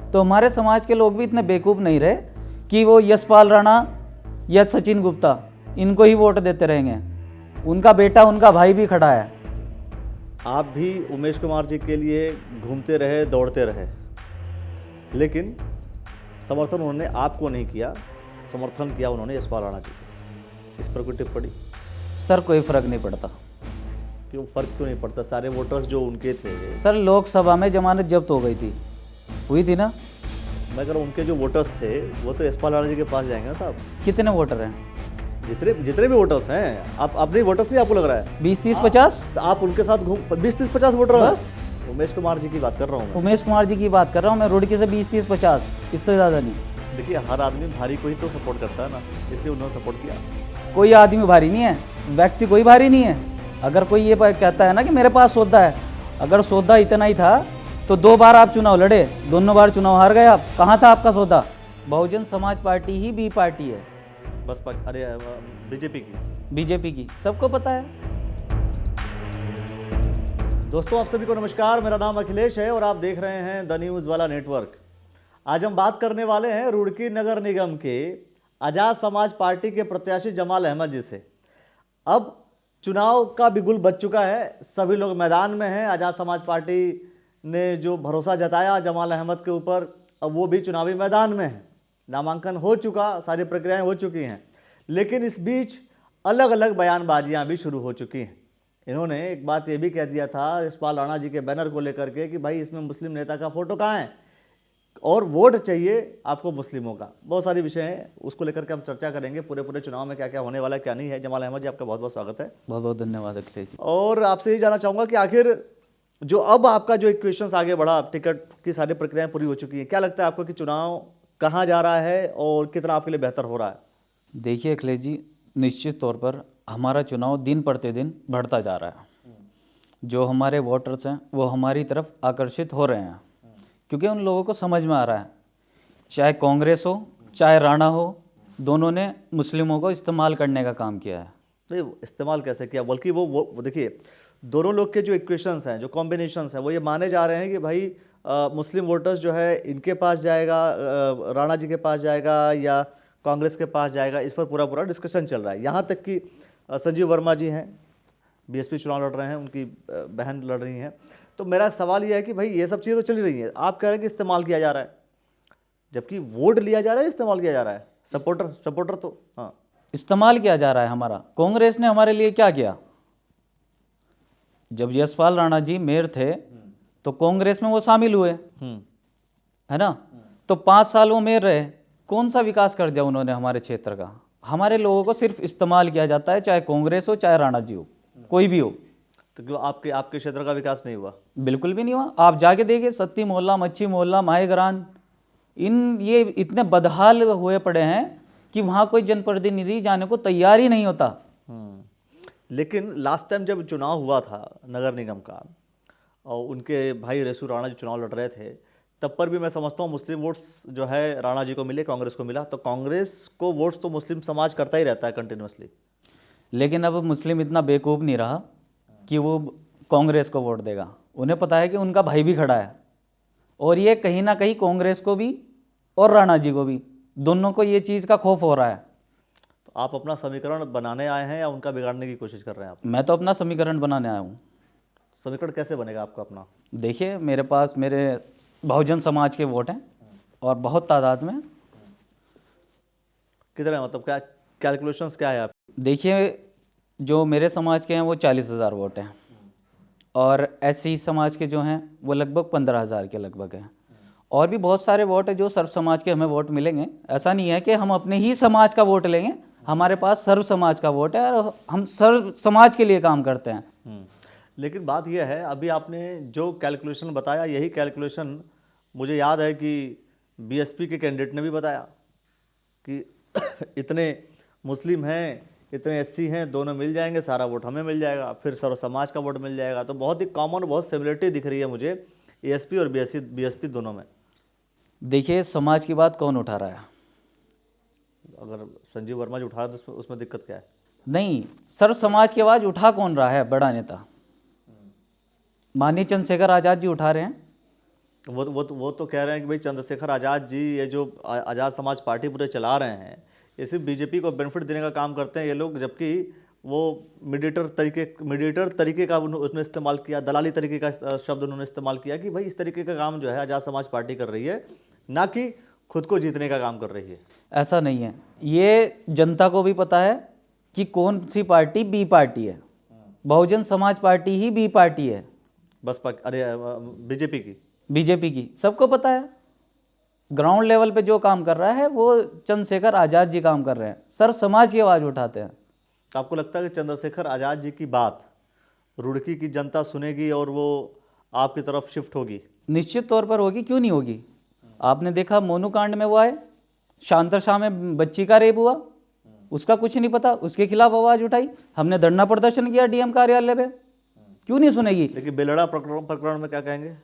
तो हमारे समाज के लोग भी इतने बेवकूफ़ नहीं रहे कि वो यशपाल राणा या सचिन गुप्ता इनको ही वोट देते रहेंगे। उनका बेटा, उनका भाई भी खड़ा है। आप भी उमेश कुमार जी के लिए घूमते रहे, दौड़ते रहे, लेकिन समर्थन उन्होंने आपको नहीं किया, समर्थन किया उन्होंने यशपाल राणा जी को। इस पर कोई टिप्पणी? सर कोई फ़र्क नहीं पड़ता। क्यों फ़र्क क्यों नहीं पड़ता? सारे वोटर्स जो उनके थे। सर लोकसभा में जमानत जब्त हो गई थी, हुई थी ना। मैं कह रहा हूँ उनके जो वोटर्स थे वो तो यशपाल राणा जी के पास जाएंगे ना साहब। कितने वोटर हैं? जितने भी वोटर्स हैं, आप अपने वोटर्स नहीं आपको लग रहा है 20, 30, 50? तो आप उनके साथ घूम 20, 30, 50 वोटर हैं। बस उमेश कुमार जी की बात कर रहा हूँ मैं। उमेश कुमार जी की बात कर रहा हूँ मैं। रुड़की से 20, 30, 50, इससे ज़्यादा नहीं। देखिए हर आदमी भारी को ही तो सपोर्ट करता है ना, इसलिए उन्होंने सपोर्ट किया। कोई आदमी भारी नहीं है, व्यक्ति कोई भारी नहीं है। अगर कोई ये कहता है ना कि मेरे पास सौदा है, अगर सौदा इतना ही था तो 2 बार आप चुनाव लड़े, दोनों बार चुनाव हार गए आप। कहाँ था आपका सौदा? बहुजन समाज पार्टी ही बी पार्टी है। बसपा, अरे बीजेपी की सबको पता है। दोस्तों आप सभी को नमस्कार, मेरा नाम अखिलेश है और आप देख रहे हैं द न्यूज़ वाला नेटवर्क। आज हम बात करने वाले हैं रुड़की नगर निगम के आज़ाद समाज पार्टी के प्रत्याशी जमाल अहमद जी से। अब चुनाव का बिगुल बज चुका है, सभी लोग मैदान में हैं। आज़ाद समाज पार्टी ने जो भरोसा जताया जमाल अहमद के ऊपर, अब वो भी चुनावी मैदान में है। नामांकन हो चुका, सारी प्रक्रियाएं हो चुकी हैं, लेकिन इस बीच अलग अलग बयानबाजियां भी शुरू हो चुकी हैं। इन्होंने एक बात ये भी कह दिया था यशपाल राणा जी के बैनर को लेकर के कि भाई इसमें मुस्लिम नेता का फोटो कहाँ है और वोट चाहिए आपको मुस्लिमों का। बहुत सारी विषय हैं, उसको लेकर के हम चर्चा करेंगे। पूरे चुनाव में क्या क्या होने वाला है, क्या नहीं है। जमाल अहमद जी आपका बहुत बहुत स्वागत है। बहुत बहुत धन्यवाद अखिलेश जी। और आपसे ये जानना चाहूँगा कि आखिर जो अब आपका जो इक्वेशंस आगे बढ़ा, टिकट की सारी प्रक्रियाएं पूरी हो चुकी हैं, क्या लगता है आपको कि चुनाव कहाँ जा रहा है और कितना आपके लिए बेहतर हो रहा है? देखिए अखिलेश जी, निश्चित तौर पर हमारा चुनाव दिन प्रतिदिन बढ़ता जा रहा है। जो हमारे वोटर्स हैं वो हमारी तरफ आकर्षित हो रहे हैं, क्योंकि उन लोगों को समझ में आ रहा है, चाहे कांग्रेस हो चाहे राणा हो, दोनों ने मुस्लिमों को इस्तेमाल करने का काम किया है। नहीं, इस्तेमाल कैसे किया, बल्कि वो देखिए दोनों लोग के जो इक्वेशंस हैं, जो कॉम्बिनेशंस हैं, वो ये माने जा रहे हैं कि भाई मुस्लिम वोटर्स जो है इनके पास जाएगा, राणा जी के पास जाएगा या कांग्रेस के पास जाएगा। इस पर पूरा डिस्कशन चल रहा है। यहाँ तक कि संजीव वर्मा जी हैं, बीएसपी चुनाव लड़ रहे हैं, उनकी बहन लड़ रही हैं। तो मेरा सवाल ये है कि भाई ये सब चीज़ें तो चली रही हैं, आप कह रहे हैं कि इस्तेमाल किया जा रहा है, जबकि वोट लिया जा रहा है, इस्तेमाल किया जा रहा है। सपोर्टर तो हाँ, इस्तेमाल किया जा रहा है हमारा। कांग्रेस ने हमारे लिए क्या किया? जब यशपाल राणा जी मेयर थे तो कांग्रेस में वो शामिल हुए, है ना। तो 5 साल वो मेयर रहे, कौन सा विकास कर दिया उन्होंने हमारे क्षेत्र का? हमारे लोगों को सिर्फ इस्तेमाल किया जाता है, चाहे कांग्रेस हो चाहे राणा जी हो, कोई भी हो। तो क्यों आपके क्षेत्र का विकास नहीं हुआ? बिल्कुल भी नहीं हुआ। आप जाके देखिए, सत्ती मोहल्ला, मच्छी मोहल्ला, माहेगरान, ये इतने बदहाल हुए पड़े हैं कि वहाँ कोई जनप्रतिनिधि जाने को तैयार ही नहीं होता। लेकिन लास्ट टाइम जब चुनाव हुआ था नगर निगम का और उनके भाई रेसू राणा जी चुनाव लड़ रहे थे, तब पर भी मैं समझता हूँ मुस्लिम वोट्स जो है राणा जी को मिले, कांग्रेस को मिला। तो कांग्रेस को वोट्स तो मुस्लिम समाज करता ही रहता है कंटिन्यूसली। लेकिन अब मुस्लिम इतना बेवकूफ़ नहीं रहा कि वो कांग्रेस को वोट देगा। उन्हें पता है कि उनका भाई भी खड़ा है, और ये कहीं ना कहीं कांग्रेस को भी और राणा जी को भी, दोनों को ये चीज़ का खौफ हो रहा है। तो आप अपना समीकरण बनाने आए हैं या उनका बिगाड़ने की कोशिश कर रहे हैं आप? मैं तो अपना समीकरण बनाने आया हूँ। समीकरण कैसे बनेगा आपका अपना? देखिए, मेरे पास मेरे बहुजन समाज के वोट हैं और बहुत तादाद में। कितने, मतलब क्या कैलकुलेशंस क्या है आप? देखिए, जो मेरे समाज के हैं वो 40,000 वोट हैं, और एससी समाज के जो हैं वो लगभग 15,000 के लगभग हैं। और भी बहुत सारे वोट हैं जो सर्व समाज के हमें वोट मिलेंगे। ऐसा नहीं है कि हम अपने ही समाज का वोट लेंगे, हमारे पास सर्व समाज का वोट है और हम सर्व समाज के लिए काम करते हैं। लेकिन बात यह है, अभी आपने जो कैलकुलेशन बताया, यही कैलकुलेशन मुझे याद है कि बीएसपी के कैंडिडेट ने भी बताया कि इतने मुस्लिम हैं, इतने एससी हैं, दोनों मिल जाएंगे, सारा वोट हमें मिल जाएगा, फिर सर्व समाज का वोट मिल जाएगा। तो बहुत ही कॉमन, बहुत सिमिलरिटी दिख रही है मुझे एएसपी और बीएसपी दोनों में। देखिए, समाज की बात कौन उठा रहा है? अगर संजीव वर्मा जी उठा रहे तो उसमें दिक्कत क्या है? नहीं, सर्व समाज की आवाज़ उठा कौन रहा है? बड़ा नेता माननीय चंद्रशेखर आज़ाद जी उठा रहे हैं। वो तो कह रहे हैं कि भाई चंद्रशेखर आज़ाद जी ये जो आज़ाद समाज पार्टी पूरे चला रहे हैं, ये सिर्फ बीजेपी को बेनिफिट देने का काम करते हैं ये लोग, जबकि वो मीडिएटर तरीके का उसने इस्तेमाल किया, दलाली तरीके का शब्द उन्होंने इस्तेमाल किया कि भाई इस तरीके का काम जो है आज़ाद समाज पार्टी कर रही है, ना कि खुद को जीतने का काम कर रही है। ऐसा नहीं है, ये जनता को भी पता है कि कौन सी पार्टी बी पार्टी है। बहुजन समाज पार्टी ही बी पार्टी है, बसपा अरे बीजेपी की बीजेपी की सबको पता है। ग्राउंड लेवल पे जो काम कर रहा है वो चंद्रशेखर आज़ाद जी काम कर रहे हैं, सर्व समाज की आवाज़ उठाते हैं। तो आपको लगता है कि चंद्रशेखर आज़ाद जी की बात रुड़की की जनता सुनेगी और वो आपकी तरफ शिफ्ट होगी? निश्चित तौर पर होगी, क्यों नहीं होगी। आपने देखा मोनू कांड में वो आए, शांतर शाह में बच्ची का रेप हुआ, उसका कुछ नहीं पता, उसके खिलाफ आवाज़ उठाई, हमने धरना प्रदर्शन किया डीएम कार्यालय पे, क्यों नहीं सुनेगी। लेकिन बेलड़ा प्रकरण में क्या कहेंगे?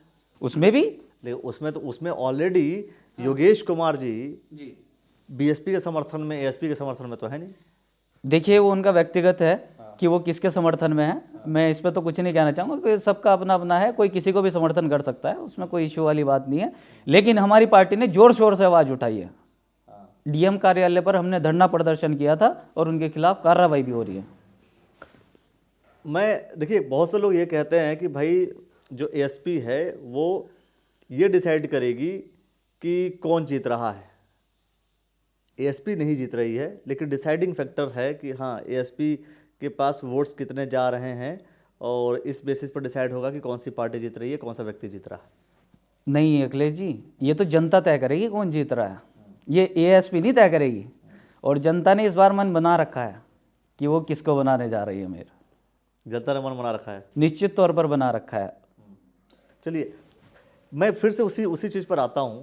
उसमें भी लेकिन उसमें ऑलरेडी योगेश कुमार जी बीएसपी के समर्थन में, एएसपी के समर्थन में तो है नहीं। देखिए वो उनका व्यक्तिगत है कि वो किसके समर्थन में है, मैं इस पर तो कुछ नहीं कहना चाहूँगा, कोई सबका अपना अपना है, कोई किसी को भी समर्थन कर सकता है, उसमें कोई इश्यू वाली बात नहीं है। लेकिन हमारी पार्टी ने जोर शोर से आवाज़ उठाई है, डीएम कार्यालय पर हमने धरना प्रदर्शन किया था और उनके खिलाफ कार्रवाई भी हो रही है। देखिए बहुत से लोग ये कहते हैं कि भाई जो एएसपी है वो ये डिसाइड करेगी कि कौन जीत रहा है। एएसपी नहीं जीत रही है, लेकिन डिसाइडिंग फैक्टर है कि हाँ एएसपी के पास वोट्स कितने जा रहे हैं, और इस बेसिस पर डिसाइड होगा कि कौन सी पार्टी जीत रही है, कौन सा व्यक्ति जीत रहा है। नहीं अखिलेश जी, ये तो जनता तय करेगी कौन जीत रहा है, ये एएसपी नहीं तय करेगी। और जनता ने इस बार मन बना रखा है कि वो किसको बनाने जा रही है। मेरा जनता ने मन बना रखा है, निश्चित तौर पर बना रखा है। चलिए मैं फिर से उसी चीज़ पर आता हूँ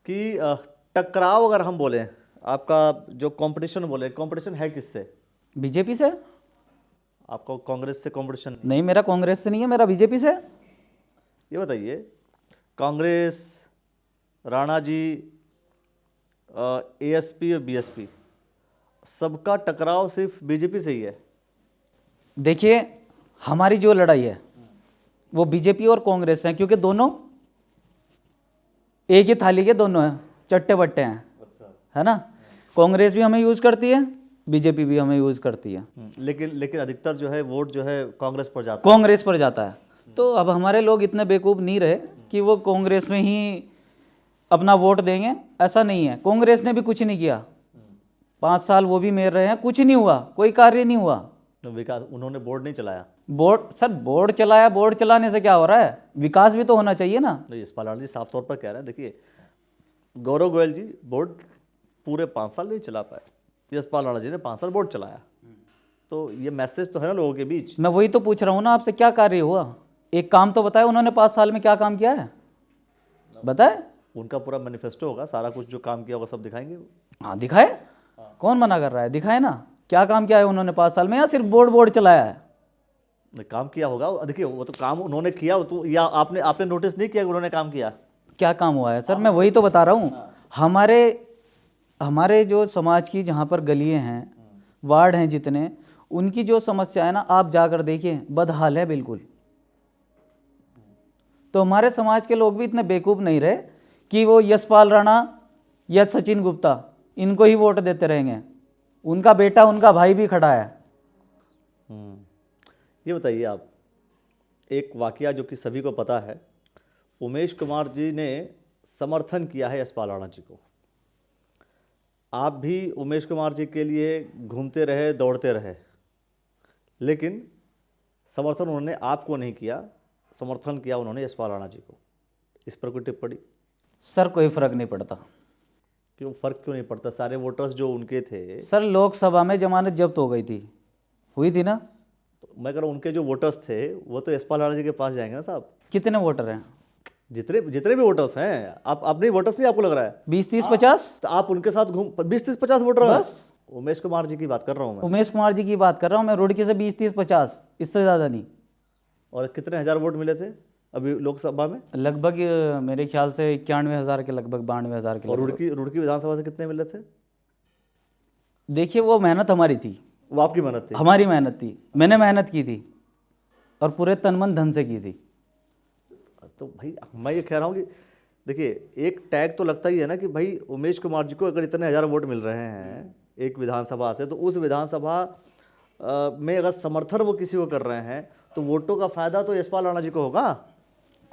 कि टकराव अगर हम बोलें, आपका जो कंपटीशन बोले, कंपटीशन है किससे? बीजेपी से। आपको कांग्रेस से कंपटीशन नहीं, मेरा कांग्रेस से नहीं है, मेरा बीजेपी से। ये बताइए, कांग्रेस, राणा जी, एएसपी और बीएसपी, सबका टकराव सिर्फ बीजेपी से ही है? देखिए हमारी जो लड़ाई है वो बीजेपी और कांग्रेस है, क्योंकि दोनों एक ही थाली के दोनों हैं, चट्टे बट्टे हैं। अच्छा। है ना। कांग्रेस भी हमें यूज़ करती है, बीजेपी भी हमें यूज़ करती है। लेकिन अधिकतर जो है वोट जो है कांग्रेस पर जाता कांग्रेस पर जाता है। तो अब हमारे लोग इतने बेवकूफ़ नहीं रहे कि वो कांग्रेस में ही अपना वोट देंगे, ऐसा नहीं है। कांग्रेस ने भी कुछ नहीं किया, 5 साल वो भी मेर रहे हैं, कुछ नहीं हुआ, कोई कार्य नहीं हुआ। है। विकास उन्होंने बोर्ड नहीं चलाया। बोर्ड चलाया, बोर्ड चलाने से क्या हो रहा है, विकास भी तो होना चाहिए ना। नहीं, यशपाल राणा जी साफ तौर पर कह रहे हैं, देखिए गौरव गोयल जी बोर्ड पूरे 5 साल नहीं चला पाए, यशपाल राणा जी ने 5 साल बोर्ड चलाया। तो ये मैसेज तो है ना लोगों के बीच। मैं वही तो पूछ रहा हूँ ना आपसे, क्या कार्य हुआ, एक काम तो बताए उन्होंने 5 साल में क्या काम किया है, बताए। उनका पूरा मैनिफेस्टो होगा, सारा कुछ जो काम किया होगा सब दिखाएंगे। हाँ दिखाए, कौन मना कर रहा है, दिखाए ना क्या काम किया है उन्होंने 5 साल में, या सिर्फ बोर्ड चलाया है। काम किया होगा, देखिए वो तो काम उन्होंने किया, वो तो या आपने नोटिस नहीं किया कि उन्होंने काम किया? क्या काम हुआ है सर, मैं वही तो बता रहा हूँ। हमारे जो समाज की जहाँ पर गलियाँ हैं, वार्ड हैं जितने, उनकी जो समस्या है ना, आप जाकर देखिए, बदहाल है बिल्कुल। तो हमारे समाज के लोग भी इतने बेवकूफ़ नहीं रहे कि वो यशपाल राणा या सचिन गुप्ता इनको ही वोट देते रहेंगे। उनका बेटा, उनका भाई भी खड़ा है। ये बताइए आप, एक वाकया जो कि सभी को पता है, उमेश कुमार जी ने समर्थन किया है यशपाल राणा जी को। आप भी उमेश कुमार जी के लिए घूमते रहे, दौड़ते रहे, लेकिन समर्थन उन्होंने आपको नहीं किया, समर्थन किया उन्होंने यशपाल राणा जी को। इस पर कोई टिप्पणी? सर कोई फर्क नहीं पड़ता। क्यों फर्क क्यों नहीं पड़ता? सारे वोटर्स जो उनके थे। सर लोकसभा में जमानत जब्त हो गई थी, हुई थी ना। तो मैं कह रहा हूँ उनके जो वोटर्स थे वो तो यशपाल राणा जी के पास जाएंगे ना साहब। कितने वोटर हैं? जितने भी वोटर्स हैं, आप अपने वोटर्स नहीं आपको लग रहा है 20, 30, 50। तो आप उनके साथ घूम 20, 30, 50 वोटर हैं। बस उमेश कुमार जी की बात कर रहा हूँ मैं। उमेश कुमार जी की बात कर रहा हूँ मैं, रुड़की से 20, 30, 50, इससे ज़्यादा नहीं। और कितने हजार वोट मिले थे अभी लोकसभा में? लगभग मेरे ख्याल से 91,000 के लगभग, 92,000 के और लगभग। रुड़की विधानसभा से कितने मिले थे? देखिए वो मेहनत हमारी थी, वो आपकी मेहनत थी? हमारी मेहनत थी, मैंने मेहनत की थी और पूरे तन मन धन से की थी। तो भाई मैं ये कह रहा हूँ कि देखिए एक टैग तो लगता ही है ना कि भाई उमेश कुमार जी को अगर इतने हज़ार वोट मिल रहे हैं एक विधानसभा से, तो उस विधानसभा में अगर समर्थन वो किसी को कर रहे हैं तो वोटों का फायदा तो यशपाल राणा जी को होगा।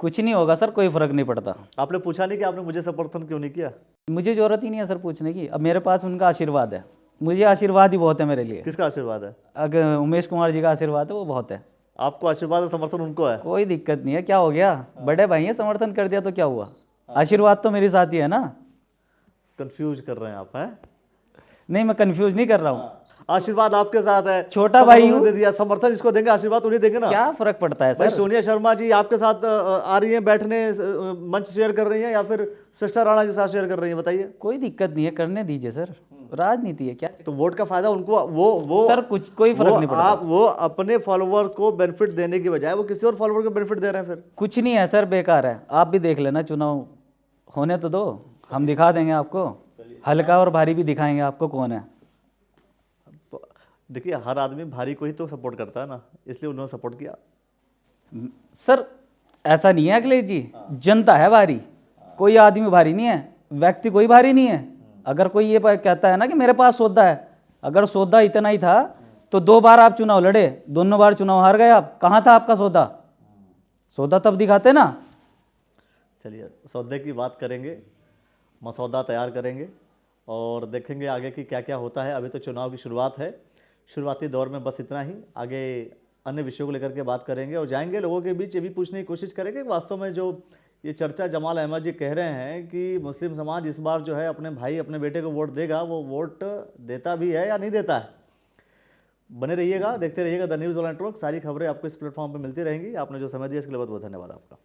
कुछ नहीं होगा सर, कोई फ़र्क नहीं पड़ता। आपने पूछा नहीं कि आपने मुझे समर्थन क्यों नहीं किया? मुझे ज़रूरत ही नहीं है सर पूछने की, अब मेरे पास उनका आशीर्वाद है, मुझे आशीर्वाद ही बहुत है मेरे लिए। किसका आशीर्वाद है? अगर उमेश कुमार जी का आशीर्वाद है वो बहुत है। आपको आशीर्वाद है, समर्थन उनको है। कोई दिक्कत नहीं है, क्या हो गया, बड़े भाई हैं, समर्थन कर दिया तो क्या हुआ, आशीर्वाद तो मेरे साथ ही है ना। कंफ्यूज कर रहे हैं आप, हैं? नहीं, मैं कंफ्यूज नहीं कर रहा हूँ, आशीर्वाद आपके साथ है, छोटा भाई समर्थन हूँ। उन्हें दे दिया, समर्थन इसको देंगे, आशीर्वाद उन्हें देंगे ना। क्या फर्क पड़ता है भाई सर? सोनिया शर्मा जी आपके साथ आ रही हैं बैठने, मंच शेयर कर रही हैं, या फिर श्रेष्ठा राणा जी साथ शेयर कर रही हैं, बताइए। कोई दिक्कत नहीं है, करने दीजिए सर, राजनीति है क्या। तो वोट का फायदा उनको, वो सर कुछ कोई फर्क नहीं पड़ता। आप वो अपने फॉलोवर को बेनिफिट देने की बजाय वो किसी और फॉलोवर को बेनिफिट दे रहे हैं। फिर कुछ नहीं है सर, बेकार है, आप भी देख लेना, चुनाव होने तो दो, हम दिखा देंगे आपको, हल्का और भारी भी दिखाएंगे आपको कौन है। तो देखिए हर आदमी भारी को ही तो सपोर्ट करता है ना, इसलिए उन्होंने सपोर्ट किया। सर ऐसा नहीं है अखिलेश जी, जनता है भारी, कोई आदमी भारी नहीं है, व्यक्ति कोई भारी नहीं है। अगर कोई ये कहता है ना कि मेरे पास सौदा है, अगर सौदा इतना ही था तो 2 बार आप चुनाव लड़े, दोनों बार चुनाव हार गए आप, कहाँ था आपका सौदा? सौदा तब दिखाते ना। चलिए सौदे की बात करेंगे, मसौदा तैयार करेंगे और देखेंगे आगे की क्या क्या होता है। अभी तो चुनाव की शुरुआत है, शुरुआती दौर में बस इतना ही। आगे अन्य विषयों को लेकर के बात करेंगे और जाएंगे लोगों के बीच, ये भी पूछने की कोशिश करेंगे कि वास्तव में जो ये चर्चा जमाल अहमद जी कह रहे हैं कि मुस्लिम समाज इस बार जो है अपने भाई अपने बेटे को वोट देगा, वो वोट देता भी है या नहीं देता है। बने रहिएगा, देखते रहिएगा द न्यूज़ वाला नेटवर्क। सारी खबरें आपको इस प्लेटफॉर्म पर मिलती रहेंगी। आपने जो समय दिया इसके लिए बहुत बहुत धन्यवाद आपका।